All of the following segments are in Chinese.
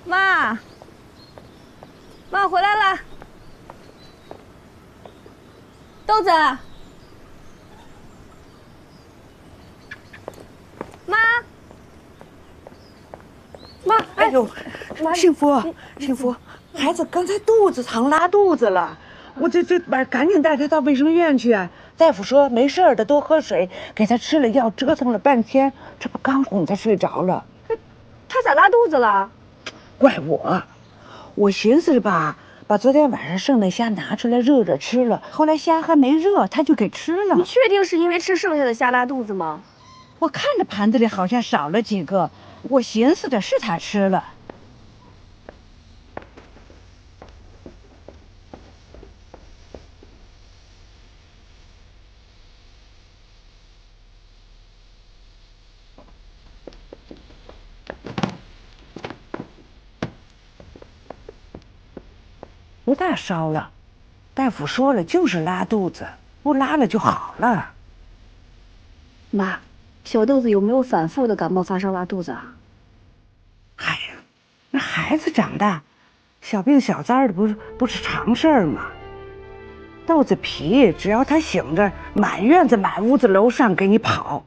妈，妈，我回来了。豆子，妈，妈，哎呦，幸福，幸福，孩子刚才肚子疼，拉肚子了，我这赶紧带他到卫生院去啊。大夫说没事的，多喝水，给他吃了药，折腾了半天，这不刚哄他睡着了。他咋拉肚子了？怪我寻思着吧，把昨天晚上剩的虾拿出来热热吃了，后来虾还没热，他就给吃了。你确定是因为吃剩下的虾拉肚子吗？我看着盘子里好像少了几个，我寻思着是他吃了。不大烧了，大夫说了就是拉肚子，不拉了就好了。妈，小豆子有没有反复的感冒、发烧、拉肚子啊？哎呀，那孩子长大，小病小灾的不是常事儿吗？豆子皮只要他醒着，满院子满屋子楼上给你跑，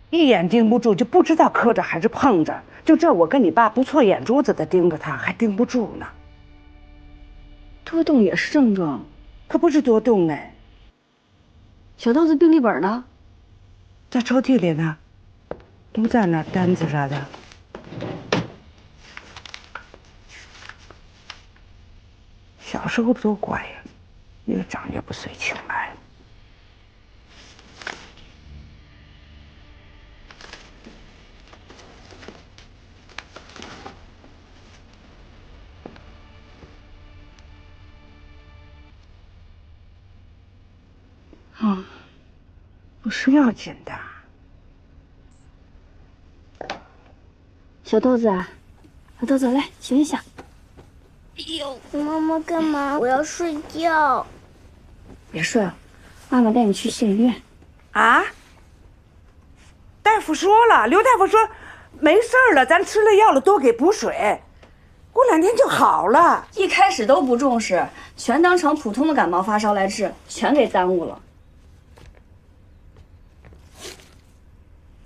一眼盯不住就不知道磕着还是碰着。就这我跟你爸不错眼珠子的盯着他，还盯不住呢。多动也是症状，可不是多动哎。小豆子病历本呢？在抽屉里呢，都在那单子啥的。小时候多乖呀，越长越不随情来。不是要紧的。小豆子啊，小豆子来醒一醒。哎呦，妈妈干嘛？我要睡觉。别睡了，妈妈带你去县医院。啊？大夫说了，刘大夫说没事了，咱吃了药了，多给补水，过2天就好了。一开始都不重视，全当成普通的感冒发烧来治，全给耽误了。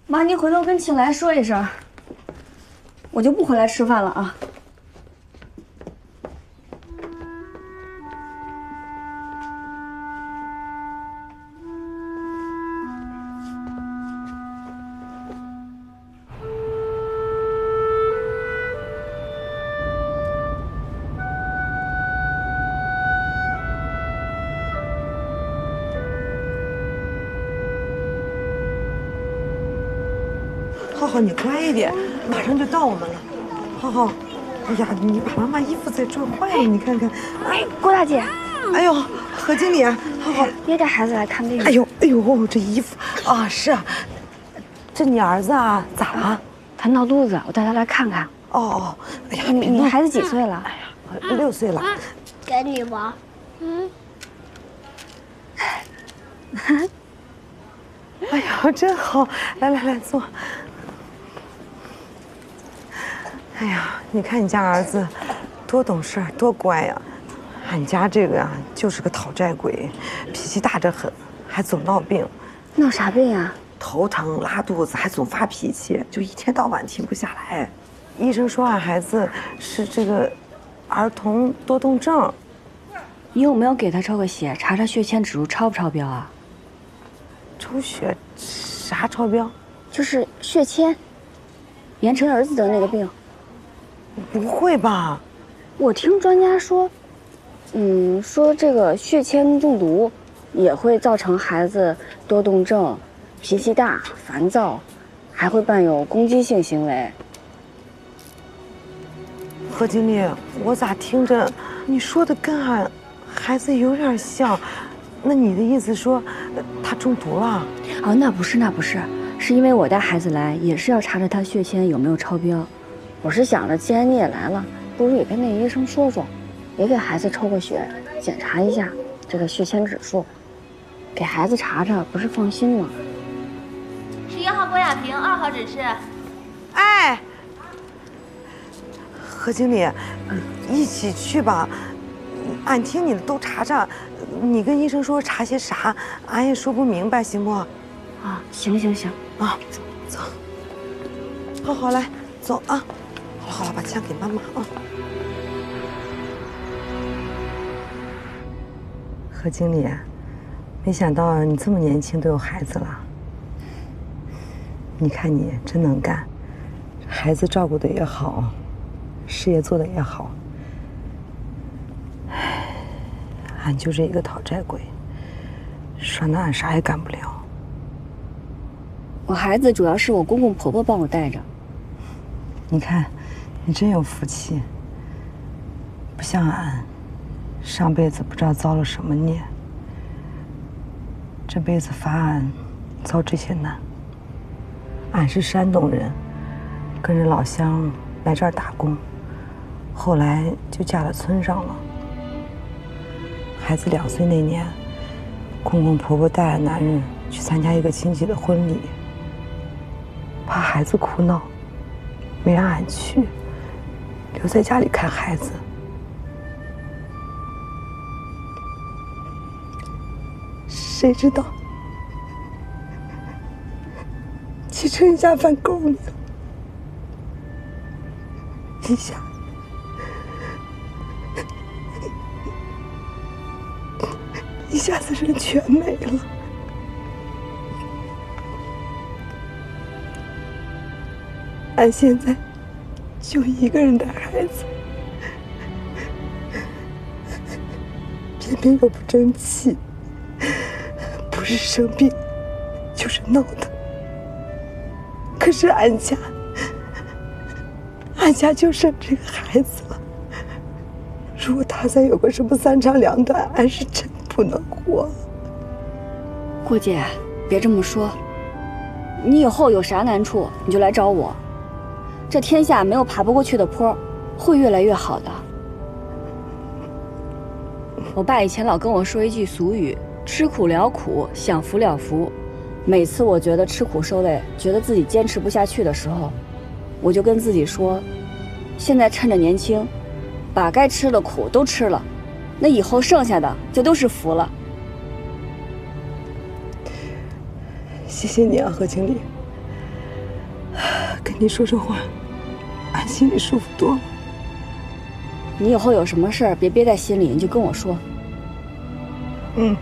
妈，您回头跟庆来说一声，我就不回来吃饭了啊。浩浩，你乖一点，马上就到我们了。浩浩，哎呀，你把妈妈衣服再撞坏了，你看看。哎，郭大姐，哎呦，何经理啊，浩浩，别带孩子来看病。哎呦，这衣服啊，是啊，这你儿子啊，咋了？他闹肚子，我带他来看看。哦，哎呀，你孩子几岁了？哎呀，6岁了。跟你玩。哎呀，真好！来坐。哎呀，你看你家儿子多懂事，多乖呀！俺家这个呀，就是个讨债鬼，脾气大得很，还总闹病。闹啥病呀？头疼、拉肚子，还总发脾气，就一天到晚停不下来。医生说俺孩子是这个儿童多动症。你有没有给他抽个血，查查血铅指数超不超标啊？抽血啥超标？就是血铅，严晨儿子得那个病。不会吧？我听专家说，说这个血铅中毒也会造成孩子多动症、脾气大、烦躁，还会伴有攻击性行为。何经理，我咋听着你说的跟俺孩子有点像？那你的意思说他中毒了？啊，那不是，是因为我带孩子来也是要查查他血铅有没有超标。我是想着，既然你也来了，不如也跟那医生说说，也给孩子抽个血，检查一下这个血铅指数，给孩子查查，不是放心吗11号郭亚萍，2号指示。哎，何经理，一起去吧。俺听你的都查查，你跟医生说查些啥，俺也说不明白，行不？啊，行行行啊，走。好好来，走啊！好了好了，把枪给妈妈啊。何经理，没想到你这么年轻都有孩子了。你看你真能干，孩子照顾的也好，事业做的也好。唉，俺就这一个讨债鬼，拴得俺啥也干不了。我孩子主要是我公公婆婆帮我带着。你看，你真有福气，不像俺，上辈子不知道遭了什么孽，这辈子罚俺遭这些难。俺是山东人，跟着老乡来这儿打工，后来就嫁到村上了。孩子2岁那年，公公婆婆带着男人去参加一个亲戚的婚礼，怕孩子哭闹，没让俺去，留在家里看孩子。谁知道汽车一下翻沟里了，一下子人全没了。俺现在就一个人带孩子，偏偏又不争气，不是生病就是闹腾。可是俺家就剩这个孩子了。如果他再有个什么3长2短，俺是真不能活了。顾姐，别这么说，你以后有啥难处你就来找我。这天下没有爬不过去的坡，会越来越好的。我爸以前老跟我说一句俗语：吃苦了苦，享福了福。每次我觉得吃苦受累，觉得自己坚持不下去的时候，我就跟自己说，现在趁着年轻，把该吃的苦都吃了，那以后剩下的就都是福了。谢谢你啊，何经理。跟你说这话，俺心里舒服多了。你以后有什么事儿别憋在心里，你就跟我说。嗯。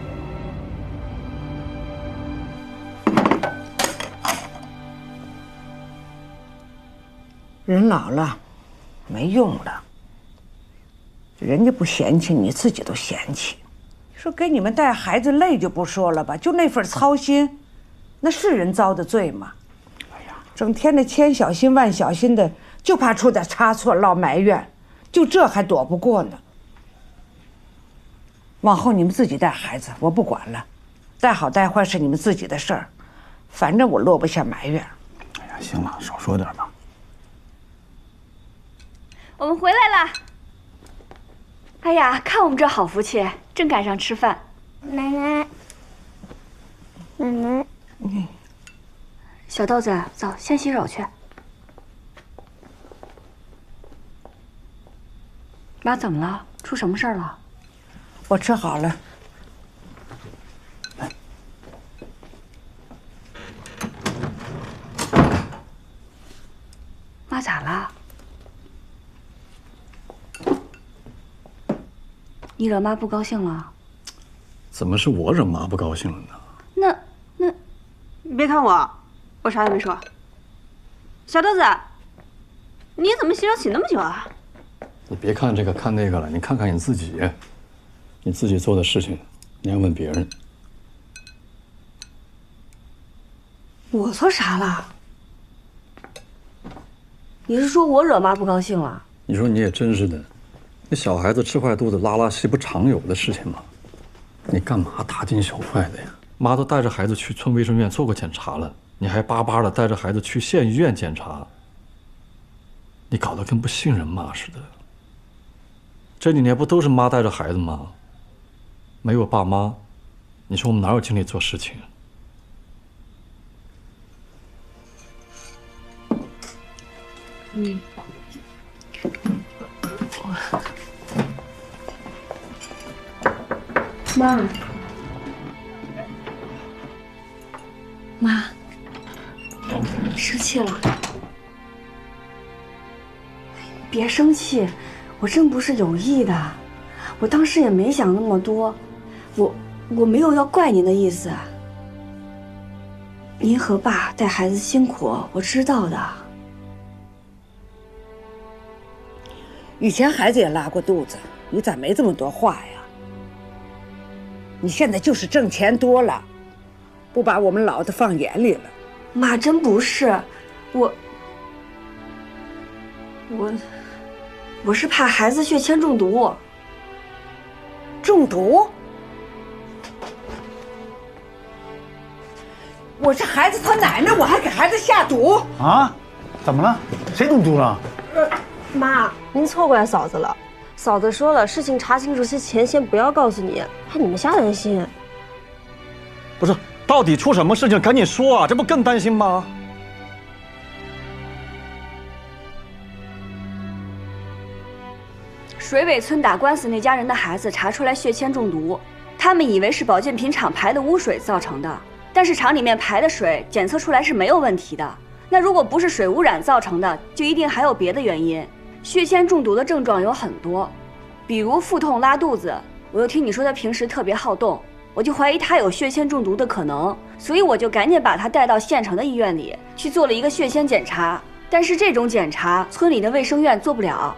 人老了，没用了。人家不嫌弃，你自己都嫌弃。说给你们带孩子累就不说了吧，就那份操心，那是人遭的罪吗？哎呀，整天的千小心万小心的，就怕出点差错落埋怨，就这还躲不过呢。往后你们自己带孩子，我不管了，带好带坏是你们自己的事儿，反正我落不下埋怨。哎呀，行了，少说点吧。我们回来了。哎呀，看我们这好福气，正赶上吃饭。奶奶，奶奶，小豆子，走，先洗手去。妈，怎么了？出什么事儿了？我吃好了。妈咋了？你惹妈不高兴了？怎么是我惹妈不高兴了呢？那，你别看我，我啥也没说。小豆子，你怎么洗手洗那么久啊？你别看这个看那个了，你看看你自己，你自己做的事情，你要问别人。我做啥了？你是说我惹妈不高兴了？你说你也真是的，那小孩子吃坏肚子拉拉稀不常有的事情吗？你干嘛大惊小怪的呀？妈都带着孩子去村卫生院做过检查了，你还巴巴的带着孩子去县医院检查，你搞得跟不信任妈似的。这几年不都是妈带着孩子吗？没有爸妈，你说我们哪有精力做事情？妈，妈，生气了？别生气，我真不是有意的，我当时也没想那么多，我没有要怪您的意思。您和爸带孩子辛苦，我知道的。以前孩子也拉过肚子，你咋没这么多话呀？你现在就是挣钱多了，不把我们老的放眼里了。妈，真不是，我是怕孩子血铅中毒。中毒？我是孩子他奶奶，我还给孩子下毒啊？怎么了？谁中毒了？妈，您错怪嫂子了。嫂子说了，事情查清楚之前先不要告诉你，怕你们瞎担心。不是，到底出什么事情？赶紧说啊，这不更担心吗？水尾村打官司那家人的孩子查出来血铅中毒，他们以为是保健品厂排的污水造成的，但是厂里面排的水检测出来是没有问题的。那如果不是水污染造成的，就一定还有别的原因。血铅中毒的症状有很多，比如腹痛、拉肚子。我又听你说他平时特别好动，我就怀疑他有血铅中毒的可能，所以我就赶紧把他带到县城的医院里去做了一个血铅检查。但是这种检查村里的卫生院做不了。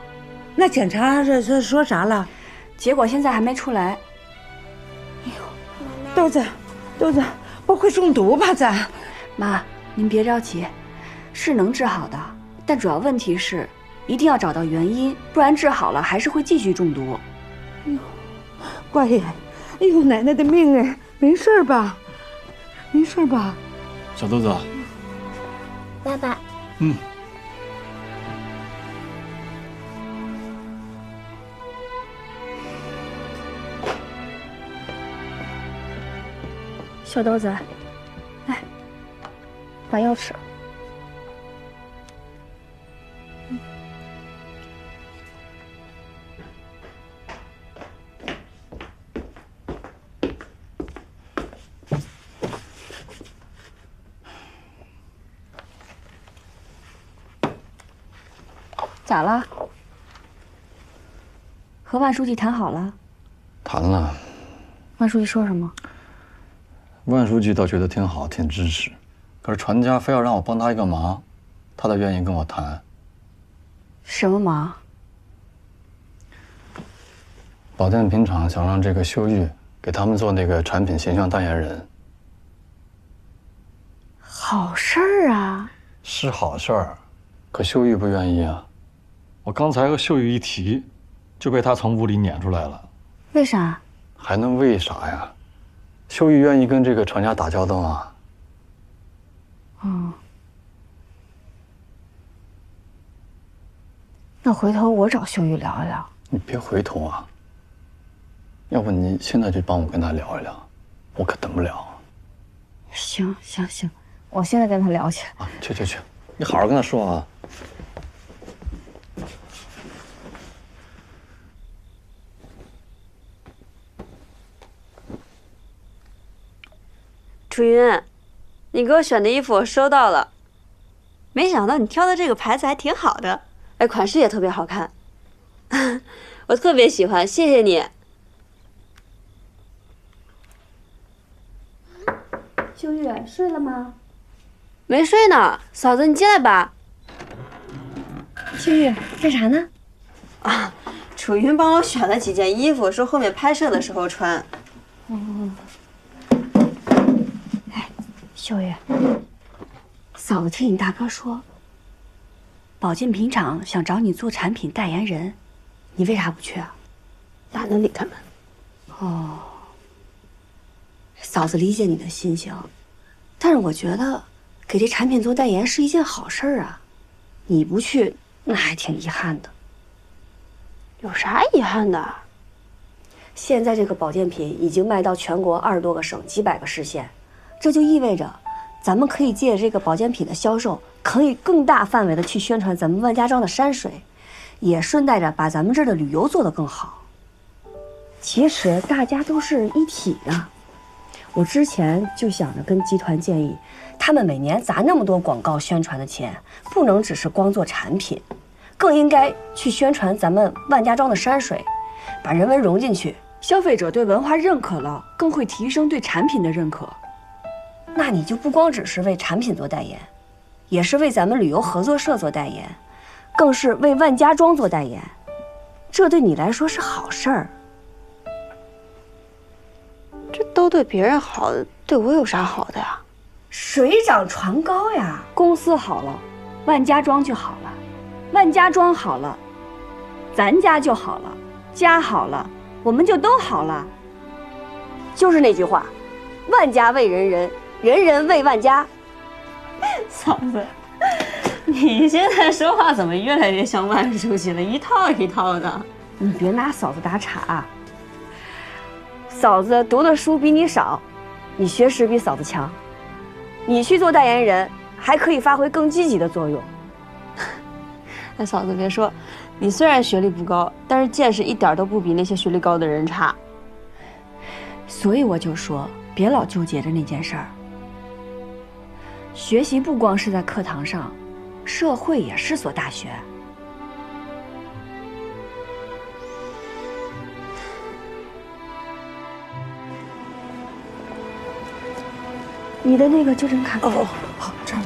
那检查这说啥了？结果现在还没出来。豆子，不会中毒吧咱？妈，您别着急，是能治好的，但主要问题是一定要找到原因，不然治好了还是会继续中毒。哎呦，乖呀！哎呦，奶奶的命哎，没事吧？没事吧？小豆子，爸爸，小豆子，来，把药吃。咋了？和万书记谈好了？谈了。万书记说什么？万书记倒觉得挺好，挺支持，可是传家非要让我帮他一个忙，他才愿意跟我谈。什么忙？保健品厂想让这个秀玉给他们做那个产品形象代言人。好事儿啊！是好事儿，可秀玉不愿意啊。我刚才和秀玉一提，就被他从屋里撵出来了。为啥？还能为啥呀？秀玉愿意跟这个厂家打交道啊。那回头我找秀玉聊一聊。你别回头啊，要不你现在就帮我跟他聊一聊，我可等不了。行，我现在跟他聊去。啊，去，你好好跟他说啊。楚云，你给我选的衣服我收到了，没想到你挑的这个牌子还挺好的，哎，款式也特别好看，我特别喜欢，谢谢你。秀玉睡了吗？没睡呢，嫂子你进来吧。秀玉干啥呢？啊，楚云帮我选了几件衣服，说后面拍摄的时候穿。秀玉，嫂子听你大哥说，保健品厂想找你做产品代言人，你为啥不去啊？懒得理他们。哦，嫂子理解你的心情，但是我觉得给这产品做代言是一件好事儿啊，你不去那还挺遗憾的。有啥遗憾的？现在这个保健品已经卖到全国20多个省、几百个市县，这就意味着咱们可以借这个保健品的销售，可以更大范围的去宣传咱们万家庄的山水，也顺带着把咱们这儿的旅游做得更好。其实大家都是一体的。我之前就想着跟集团建议，他们每年砸那么多广告宣传的钱，不能只是光做产品，更应该去宣传咱们万家庄的山水，把人文融进去。消费者对文化认可了，更会提升对产品的认可。那你就不光只是为产品做代言，也是为咱们旅游合作社做代言，更是为万家庄做代言。这对你来说是好事儿。这都对别人好，对我有啥好的呀？水涨船高呀，公司好了，万家庄就好了，万家庄好了，咱家就好了，家好了，我们就都好了。就是那句话，万家为人人，人人为万家。嫂子，你现在说话怎么越来越像万书记了，一套一套的。你别拿嫂子打岔。嫂子读的书比你少，你学识比嫂子强，你去做代言人还可以发挥更积极的作用。哎，嫂子别说，你虽然学历不高，但是见识一点都不比那些学历高的人差。所以我就说，别老纠结着那件事儿。学习不光是在课堂上，社会也是所大学。你的那个就诊卡。哦，好，这儿。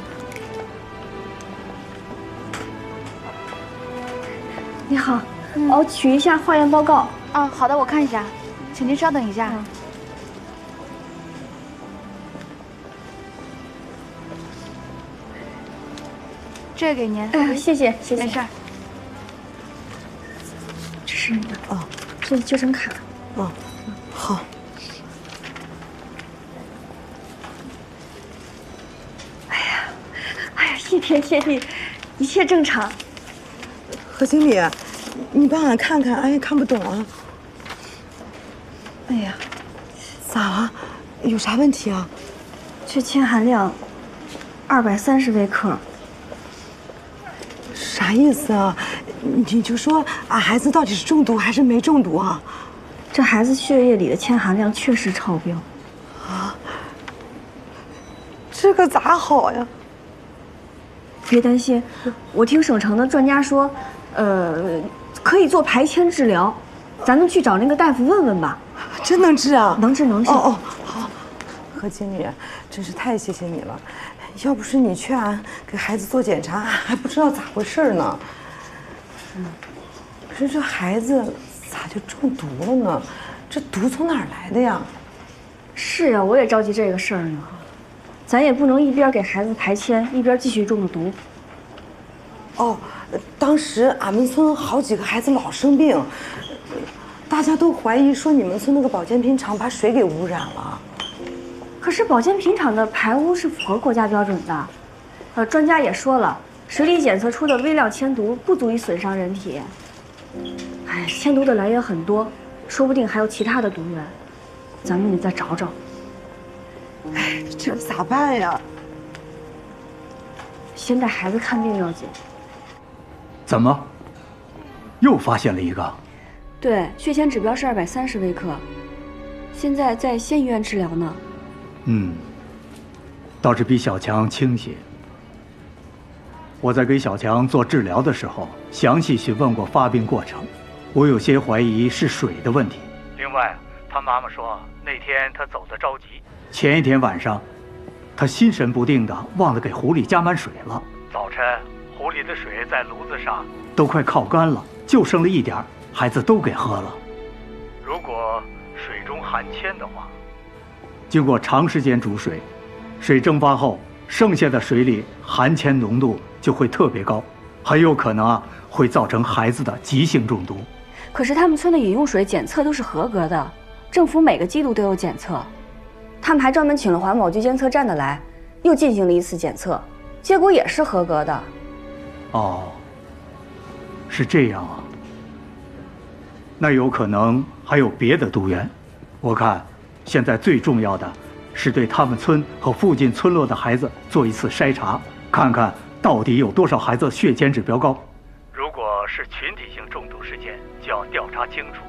你好，我取一下化验报告。啊，好的，我看一下，请您稍等一下。这给您。哎，谢谢，谢谢。没事儿。这是你的哦，这是就诊卡。哦，好。谢天谢地，一切正常。何经理，你帮俺看看，俺也看不懂啊。哎呀，咋了？有啥问题啊？这铅含量230微克。啥意思啊？你就说俺孩子到底是中毒还是没中毒啊？这孩子血液里的铅含量确实超标。啊？这可咋好呀？别担心，我听省城的专家说，可以做排铅治疗，咱们去找那个大夫问问吧。真能治啊？能治能治。哦，好。何经理，真是太谢谢你了，要不是你劝俺给孩子做检查，还不知道咋回事呢。可是这孩子咋就中毒了呢？这毒从哪儿来的呀？是啊，我也着急这个事儿呢。咱也不能一边给孩子排铅，一边继续中了毒。哦，当时俺们村好几个孩子老生病，大家都怀疑说你们村那个保健品厂把水给污染了。可是保健品厂的排污是符合国家标准的，专家也说了，水里检测出的微量铅毒不足以损伤人体。哎，铅毒的来源很多，说不定还有其他的毒源，咱们得再找找。哎，这咋办呀？先带孩子看病要紧。怎么，又发现了一个？对，血铅指标是230微克，现在在县医院治疗呢。倒是比小强轻些。我在给小强做治疗的时候，详细询问过发病过程，我有些怀疑是水的问题。另外，他妈妈说那天他走得着急。前一天晚上，他心神不定的忘了给壶里加满水了。早晨，壶里的水在炉子上都快靠干了，就剩了一点，孩子都给喝了。如果水中含铅的话，经过长时间煮水，水蒸发后，剩下的水里含铅浓度就会特别高，很有可能会造成孩子的急性中毒。可是他们村的饮用水检测都是合格的，政府每个季度都有检测。他们还专门请了环保局监测站的来，又进行了一次检测，结果也是合格的。哦，是这样啊。那有可能还有别的毒源。我看现在最重要的是对他们村和附近村落的孩子做一次筛查，看看到底有多少孩子血铅指标高。如果是群体性中毒事件，就要调查清楚，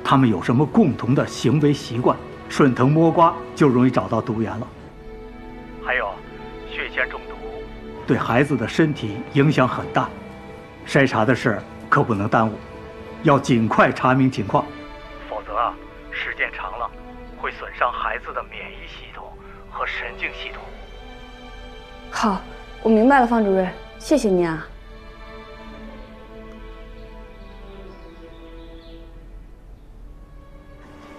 他们有什么共同的行为习惯，顺藤摸瓜就容易找到毒源了。还有，血铅中毒对孩子的身体影响很大，筛查的事可不能耽误，要尽快查明情况，否则啊，时间长了会损伤孩子的免疫系统和神经系统。好，我明白了，方主任，谢谢您啊。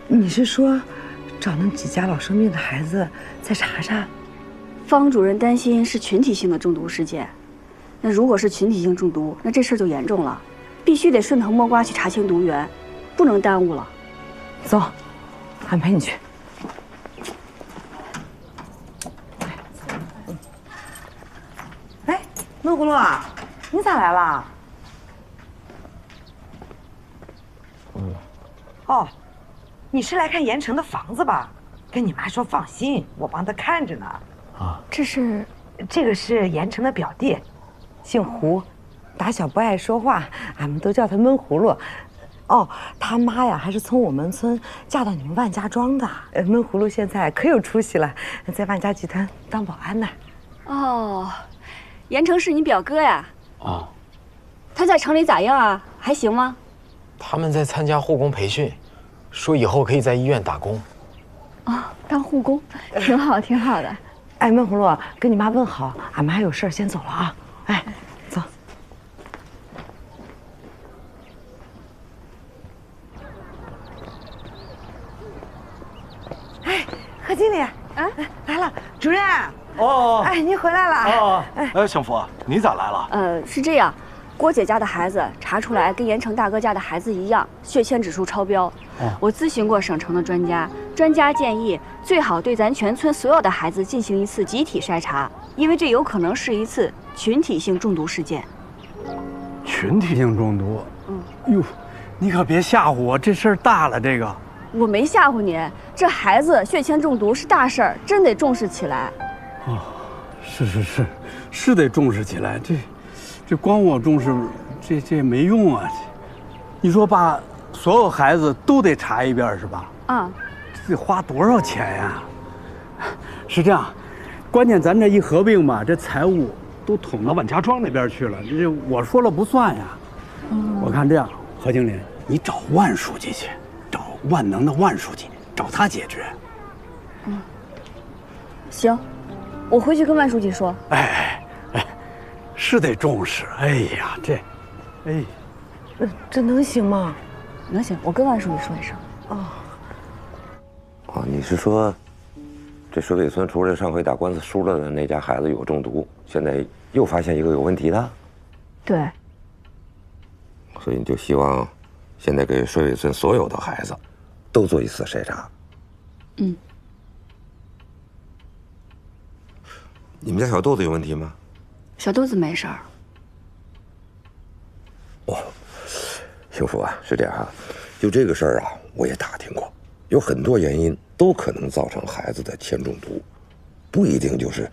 你是说，找那几家老生病的孩子再查查？方主任担心是群体性的中毒事件，那如果是群体性中毒，那这事儿就严重了，必须得顺藤摸瓜去查清毒源，不能耽误了。走，俺陪你去。哎，闷葫芦啊，你咋来了？哦，你是来看盐城的房子吧？跟你妈说放心，我帮她看着呢。这个是盐城的表弟，姓胡，打小不爱说话，俺们都叫他闷葫芦。哦，他妈呀，还是从我们村嫁到你们万家庄的。闷葫芦现在可有出息了，在万家集团当保安呢。哦，盐城是你表哥呀？啊，他在城里咋样啊？还行吗？他们在参加护工培训，说以后可以在医院打工。啊，当护工，挺好，挺好的。哎，闷葫芦，跟你妈问好，俺们还有事儿，先走了啊。哎，走。哎，何经理啊，来了，主任。哦，哎，您回来了。哦，哎，小福，你咋来了？是这样，郭姐家的孩子查出来跟盐城大哥家的孩子一样，血铅指数超标。我咨询过省城的专家，专家建议最好对咱全村所有的孩子进行一次集体筛查，因为这有可能是一次群体性中毒事件。群体性中毒？哟，你可别吓唬我，这事儿大了。这个我没吓唬你，这孩子血铅中毒是大事儿，真得重视起来。哦，是得重视起来。这光我重视，这没用啊。你说把所有孩子都得查一遍是吧？啊，这得花多少钱呀？是这样，关键咱这一合并吧，这财务都捅到万家庄那边去了，这我说了不算呀。我看这样，何经理，你找万书记去，找万能的万书记，找他解决。行，我回去跟万书记说。哎，是得重视。哎呀，这能行吗？能行，我跟万书记说一声。哦，你是说，这水尾村除了上回打官司输了的那家孩子有中毒，现在又发现一个有问题的？对。所以你就希望，现在给水尾村所有的孩子，都做一次筛查。你们家小豆子有问题吗？小豆子没事儿。哦，幸福啊，是这样啊，就这个事儿啊，我也打听过，有很多原因都可能造成孩子的铅中毒，不一定就是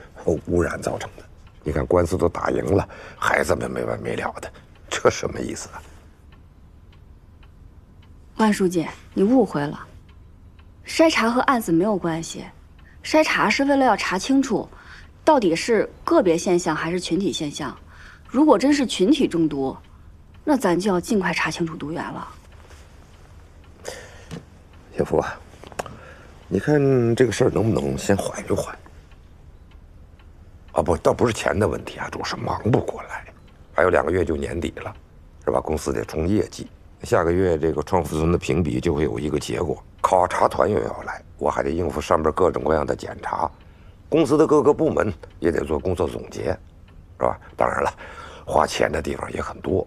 污染造成的。你看官司都打赢了，孩子们没完没了的，这什么意思啊？万书记，你误会了，筛查和案子没有关系，筛查是为了要查清楚，到底是个别现象还是群体现象。如果真是群体中毒，那咱就要尽快查清楚毒源了。幸福啊，你看这个事儿能不能先缓一缓？啊不，倒不是钱的问题啊，主要是忙不过来。还有2个月就年底了，是吧？公司得冲业绩，下个月这个创富村的评比就会有一个结果，考察团又要来，我还得应付上边各种各样的检查，公司的各个部门也得做工作总结，是吧？当然了，花钱的地方也很多，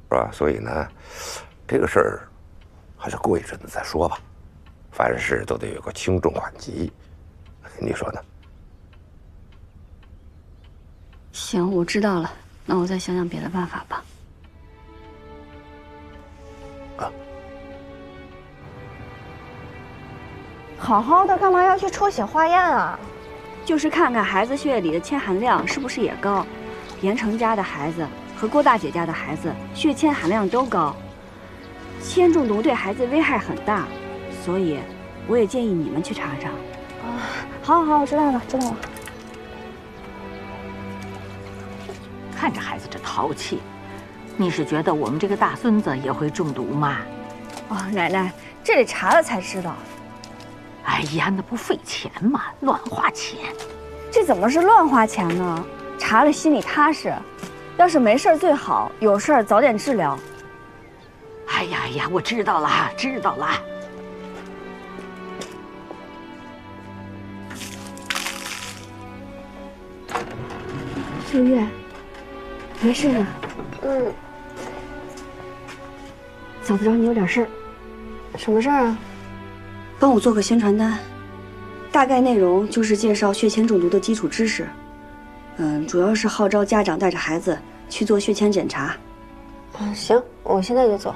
是吧？所以呢，这个事儿还是过一阵子再说吧。凡事都得有个轻重缓急，你说呢？行，我知道了，那我再想想别的办法吧。好好的，干嘛要去抽血化验啊？就是看看孩子血液里的铅含量是不是也高。盐城家的孩子和郭大姐家的孩子血铅含量都高，铅中毒对孩子危害很大，所以我也建议你们去查查。啊，好，我知道了。看着孩子这淘气，你是觉得我们这个大孙子也会中毒吗？哦，奶奶，这得查了才知道。哎呀，那不费钱吗？乱花钱。这怎么是乱花钱呢？查了心里踏实。要是没事最好，有事早点治疗。哎呀，我知道了。六月，没事吧？嫂子找你有点事儿。什么事儿啊？帮我做个宣传单，大概内容就是介绍血铅中毒的基础知识。主要是号召家长带着孩子去做血铅检查。行，我现在就做。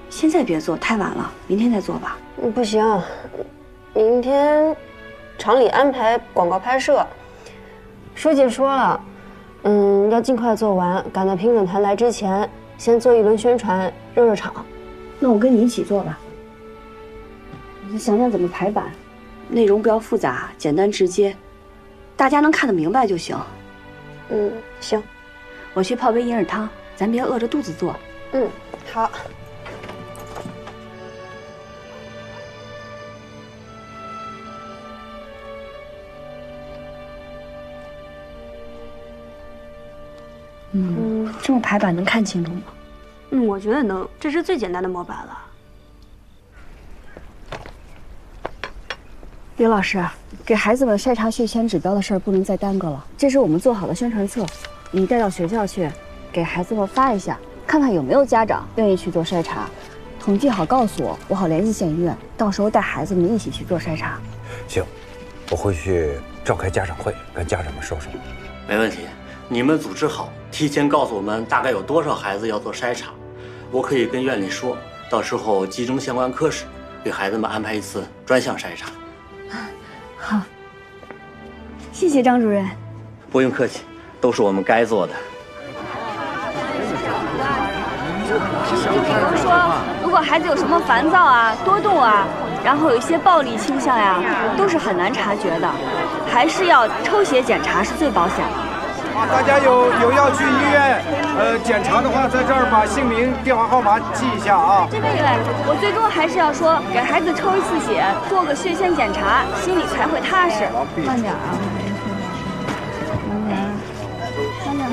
现在别做，太晚了，明天再做吧。不行，明天厂里安排广告拍摄，书记说了，要尽快做完，赶在评审团来之前，先做一轮宣传，热场。那我跟你一起做吧。你想想怎么排版，内容不要复杂，简单直接，大家能看得明白就行。行。我去泡杯银耳汤，咱别饿着肚子做。好。这么排版能看清楚吗？我觉得能，这是最简单的模板了。刘老师，给孩子们筛查血铅指标的事儿不能再耽搁了。这是我们做好的宣传册，你带到学校去，给孩子们发一下，看看有没有家长愿意去做筛查，统计好告诉我，我好联系县医院，到时候带孩子们一起去做筛查。行，我回去召开家长会，跟家长们说说。没问题，你们组织好，提前告诉我们大概有多少孩子要做筛查，我可以跟院里说，到时候集中相关科室，给孩子们安排一次专项筛查。好，谢谢张主任。不用客气，都是我们该做的。比如说，如果孩子有什么烦躁啊、多动啊，然后有一些暴力倾向呀，都是很难察觉的，还是要抽血检查是最保险的。大家有要去医院检查的话，在这儿把姓名、电话号码记一下啊。对，我最终还是要说，给孩子抽一次血，做个血铅检查，心里才会踏实。慢点啊，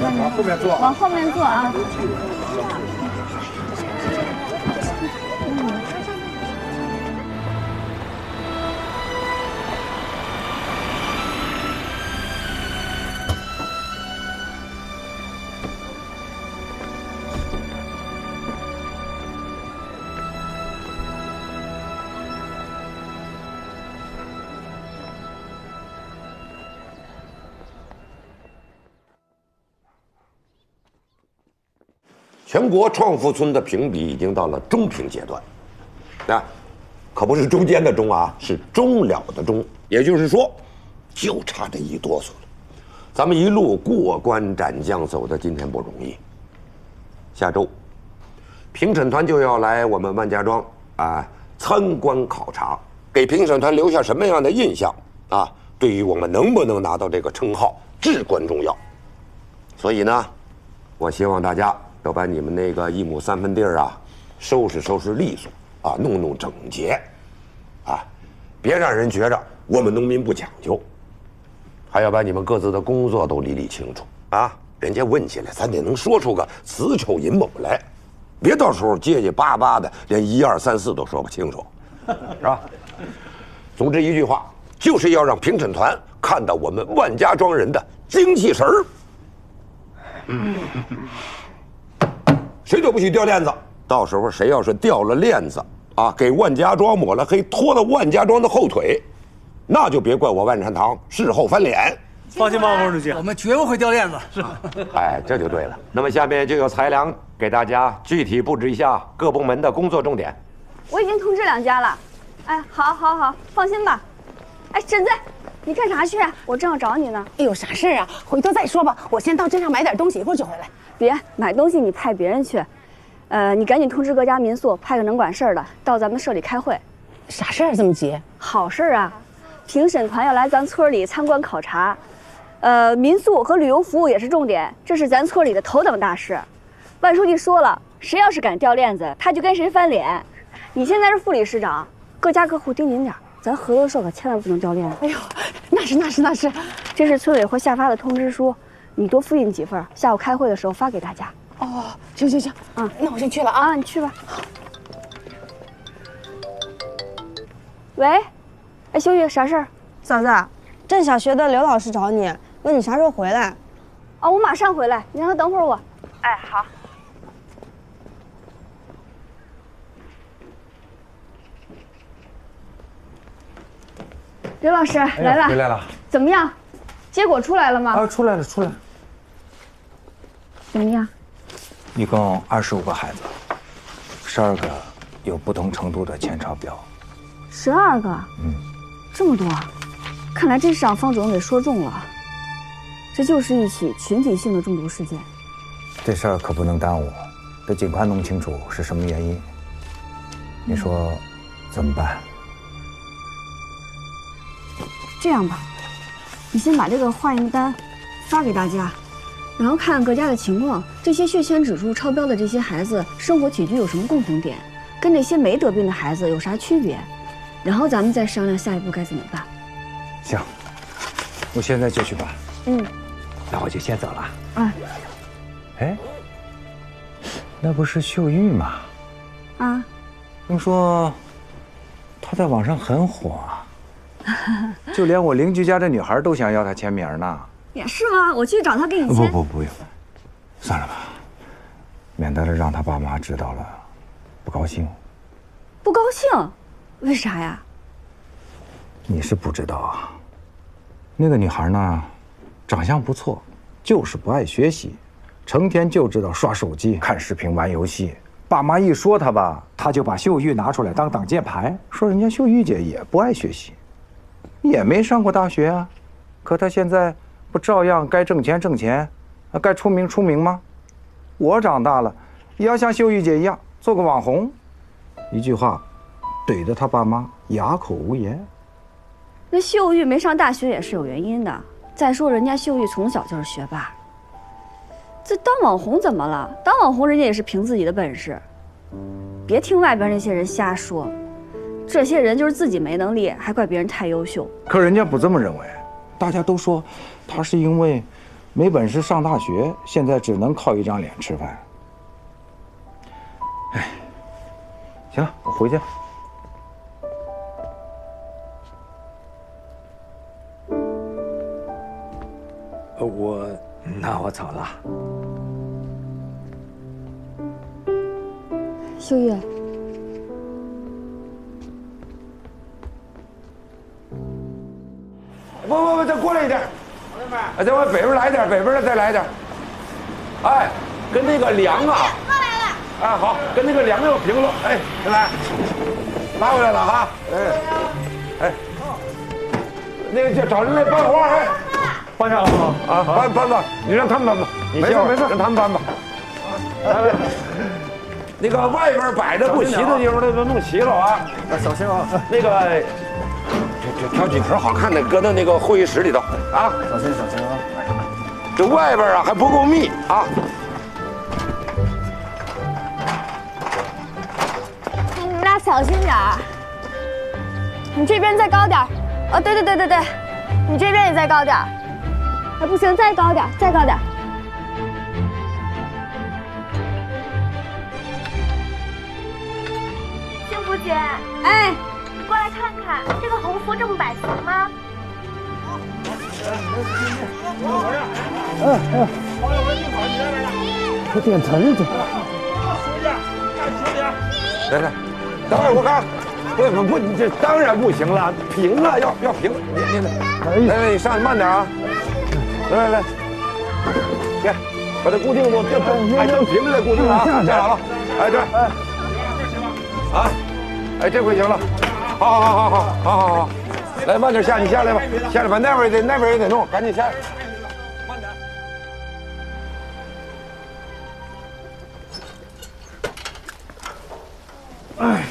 慢点，往后面坐，往后面坐啊。全国创富村的评比已经到了中评阶段，可不是中间的中啊，是终了的终。也就是说，就差这一哆嗦了。咱们一路过关斩将走到今天不容易。下周，评审团就要来我们万家庄参观考察，给评审团留下什么样的印象对于我们能不能拿到这个称号至关重要。所以呢，我希望大家要把你们那个1亩3分地儿收拾利索弄整洁别让人觉着我们农民不讲究。还要把你们各自的工作都理清楚人家问起来，咱得能说出个子丑寅卯来，别到时候结结巴巴的，连1、2、3、4都说不清楚，是吧？总之一句话，就是要让评审团看到我们万家庄人的精气神儿。谁都不许掉链子，到时候谁要是掉了链子给万家庄抹了黑，拖了万家庄的后腿，那就别怪我万善堂事后翻脸。放心吧，王主席，我们绝不会掉链子。是，这就对了。那么下面就由裁量给大家具体布置一下各部门的工作重点。我已经通知2家了。好，放心吧。婶子，你干啥去？我正要找你呢。有啥事啊？回头再说吧。我先到镇上买点东西，一会儿就回来。别买东西，你派别人去。你赶紧通知各家民宿派个能管事儿的到咱们社里开会。啥事儿这么急？好事儿啊！评审团要来咱村里参观考察，民宿和旅游服务也是重点，这是咱村里的头等大事。万书记说了，谁要是敢掉链子，他就跟谁翻脸。你现在是副理事长，各家各户盯紧点，咱合作社可千万不能掉链子。哎呦，那是，这是村委会下发的通知书，你多复印几份，下午开会的时候发给大家。哦，行，那我先去了啊。你去吧。喂，哎，秀玉，啥事儿？嫂子，镇小学的刘老师找你，问你啥时候回来。哦，我马上回来，你让他等会儿我。哎，好。刘老师来了，回来了。怎么样？结果出来了吗？啊，出来了。怎么样？一共25个孩子，12个有不同程度的前超标。12个？这么多，看来真是让方主任给说中了。这就是一起群体性的中毒事件。这事儿可不能耽误，得尽快弄清楚是什么原因。你说怎么办？这样吧，你先把这个化验单发给大家，然后看看各家的情况，这些血铅指数超标的这些孩子生活起居有什么共同点，跟这些没得病的孩子有啥区别，然后咱们再商量下一步该怎么办。行，我现在就去办。那我就先走了。哎，那不是秀玉吗？啊，听说她在网上很火啊。就连我邻居家的女孩都想要她签名呢。也是吗？我去找她给你签。不用，算了吧，免得让她爸妈知道了，不高兴。不高兴？为啥呀？你是不知道啊，那个女孩呢，长相不错，就是不爱学习，成天就知道刷手机、看视频、玩游戏。爸妈一说她吧，她就把秀玉拿出来当挡箭牌，说人家秀玉姐也不爱学习。也没上过大学啊，可他现在不照样该挣钱，该出名吗？我长大了，也要像秀玉姐一样做个网红。一句话，怼得他爸妈哑口无言。那秀玉没上大学也是有原因的。再说人家秀玉从小就是学霸，这当网红怎么了？当网红人家也是凭自己的本事，别听外边那些人瞎说。这些人就是自己没能力，还怪别人太优秀。可人家不这么认为，大家都说他是因为没本事上大学，现在只能靠一张脸吃饭。哎，行了，我回去了。那我走了。秀玉。不，再过来一点。再往北边来点，北边的再来点。哎，跟那个梁啊。过来了。哎，好，跟那个梁要平了。哎，来，拉回来了哈。哎，那个就找人来搬活。哎，搬下来了啊，搬吧，你让他们搬吧。没事，让他们搬吧。来，那个外边摆的不齐的地方都弄齐了啊。小心啊。那个。挑几盆好看的，搁到那个会议室里头啊！小心啊！这外边啊还不够密啊！你们俩小心点儿。你这边再高点儿。哦，对，你这边也再高点儿。哎，不行，再高点儿，再高点儿。幸福姐，哎。过来看看，这个横幅这么摆行吗？快点层去。来，等会儿我看，不，你这当然不行了，平了，要平。你来，你上去慢点啊！来，别把它固定住，哎，正平着再固定啊！站好了，哎对，啊，哎这回行了。好，来慢点下，你下来吧，下来吧，那边也得弄，赶紧下来。慢点。哎。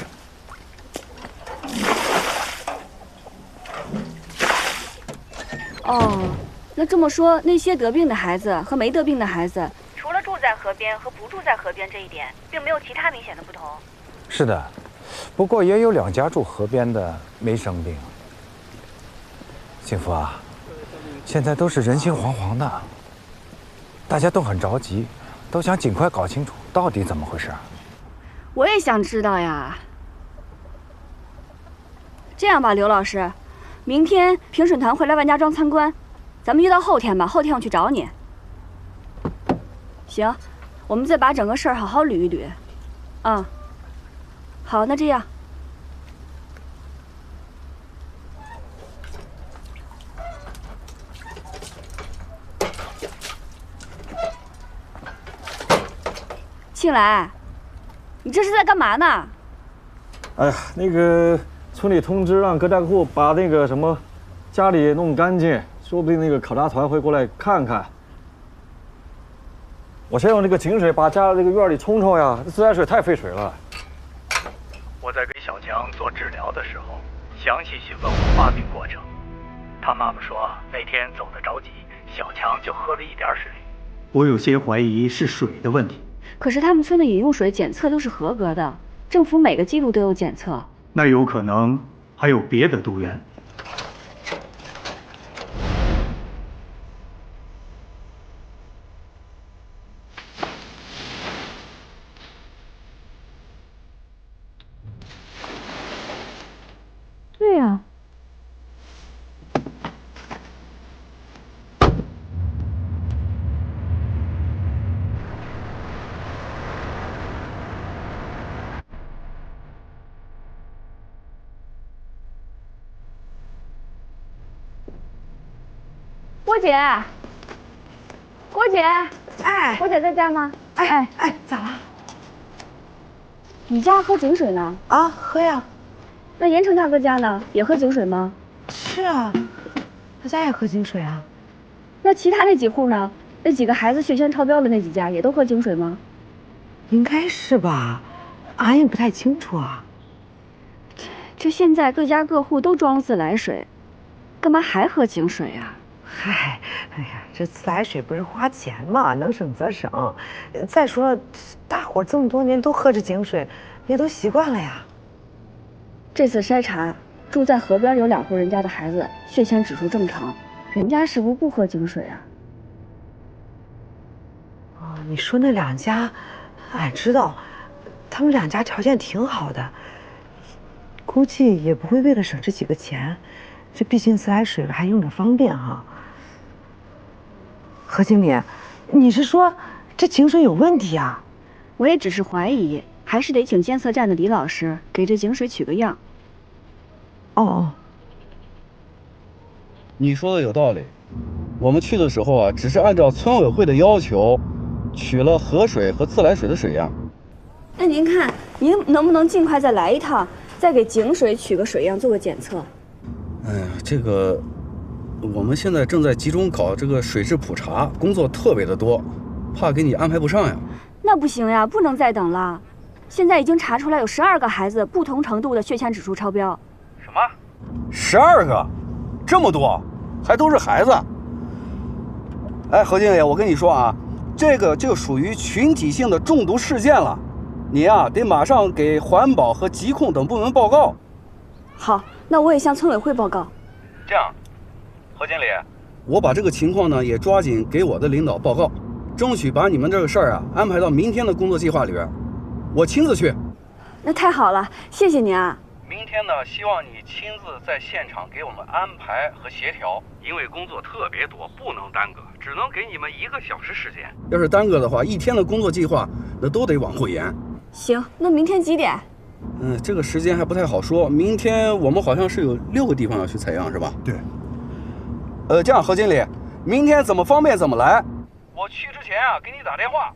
哦，那这么说，那些得病的孩子和没得病的孩子，除了住在河边和不住在河边这一点，并没有其他明显的不同。是的，不过也有2家住河边的没生病。幸福啊，现在都是人心惶惶的，大家都很着急，都想尽快搞清楚到底怎么回事。我也想知道呀。这样吧，刘老师，明天评审团会来万家庄参观，咱们约到后天吧，后天我去找你。行，我们再把整个事儿好好捋一捋。啊，好，那这样。庆来，你这是在干嘛呢？哎呀，那个村里通知让各站户把那个什么家里弄干净，说不定那个考察团会过来看看。我先用这个井水把家这个院里冲冲呀，这自来水太费水了。我在给小强做治疗的时候，详细询问过发病过程。他妈妈说那天走得着急，小强就喝了一点水。我有些怀疑是水的问题。可是他们村的饮用水检测都是合格的，政府每个季度都有检测。那有可能还有别的毒源。对呀。郭姐，郭姐，哎，郭姐在家吗？哎，咋了？你家喝井水呢？啊，喝呀。那严成大哥家呢？也喝井水吗？是啊，他家也喝井水啊。那其他那几户呢？那几个孩子血铅超标的那几家也都喝井水吗？应该是吧，俺也不太清楚啊。这现在各家各户都装自来水，干嘛还喝井水呀？嗨，哎呀，这自来水不是花钱嘛，能省则省。再说，大伙这么多年都喝着井水，也都习惯了呀。这次筛查，住在河边有2户人家的孩子血铅指数正常，人家是不喝井水啊？哦，你说那2家，俺知道，他们2家条件挺好的，估计也不会为了省这几个钱，这毕竟自来水还用着方便哈。何经理，你是说这井水有问题啊？我也只是怀疑，还是得请监测站的李老师给这井水取个样。哦，你说的有道理。我们去的时候啊，只是按照村委会的要求，取了河水和自来水的水样。那您看，您能不能尽快再来一趟，再给井水取个水样做个检测？哎呀，这个我们现在正在集中搞这个水质普查，工作特别的多，怕给你安排不上呀。那不行呀，不能再等了。现在已经查出来有12个孩子不同程度的血铅指数超标。什么？12个？这么多？还都是孩子？哎，何经理，我跟你说啊，这个就属于群体性的中毒事件了，你呀得马上给环保和疾控等部门报告。好，那我也向村委会报告。这样，何经理，我把这个情况呢也抓紧给我的领导报告，争取把你们这个事儿啊安排到明天的工作计划里边，我亲自去。那太好了，谢谢您啊。明天呢，希望你亲自在现场给我们安排和协调，因为工作特别多，不能耽搁，只能给你们1个小时时间。要是耽搁的话，1天的工作计划那都得往后延。行，那明天几点？这个时间还不太好说。明天我们好像是有6个地方要去采样，是吧？对。这样，何经理，明天怎么方便怎么来。我去之前啊，给你打电话。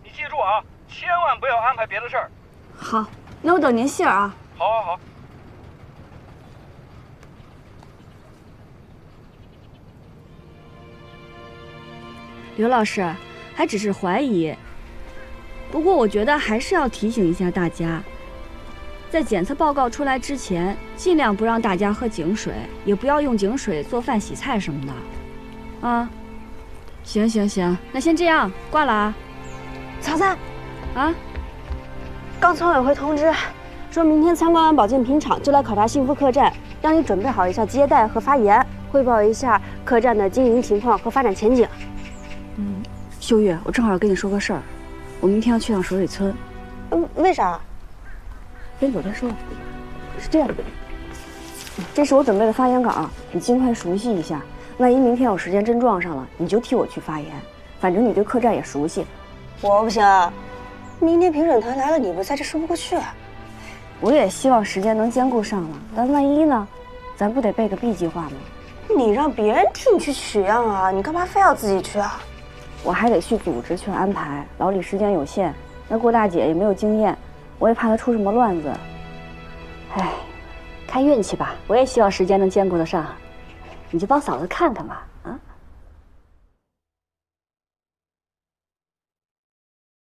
你记住啊，千万不要安排别的事儿。好，那我等您信儿啊。好好好。刘老师，还只是怀疑，不过我觉得还是要提醒一下大家，在检测报告出来之前，尽量不让大家喝井水，也不要用井水做饭、洗菜什么的。啊，行，那先这样，挂了啊。曹赞，啊，刚村委会通知，说明天参观完保健品厂就来考察幸福客栈，让你准备好一下接待和发言，汇报一下客栈的经营情况和发展前景。秀月，我正好跟你说个事儿，我明天要去趟水水村。为啥？先走再说。是这样的，这是我准备的发言稿，你尽快熟悉一下。万一明天有时间真撞上了，你就替我去发言。反正你对客栈也熟悉。我不行，明天评审团来了，你不在，这说不过去。我也希望时间能兼顾上了，但万一呢？咱不得备个 B 计划吗？你让别人替你去取样啊，你干嘛非要自己去啊？我还得去组织去安排，老李时间有限，那郭大姐也没有经验，我也怕她出什么乱子。哎，看运气吧，我也希望时间能兼顾得上。你就帮嫂子看看吧。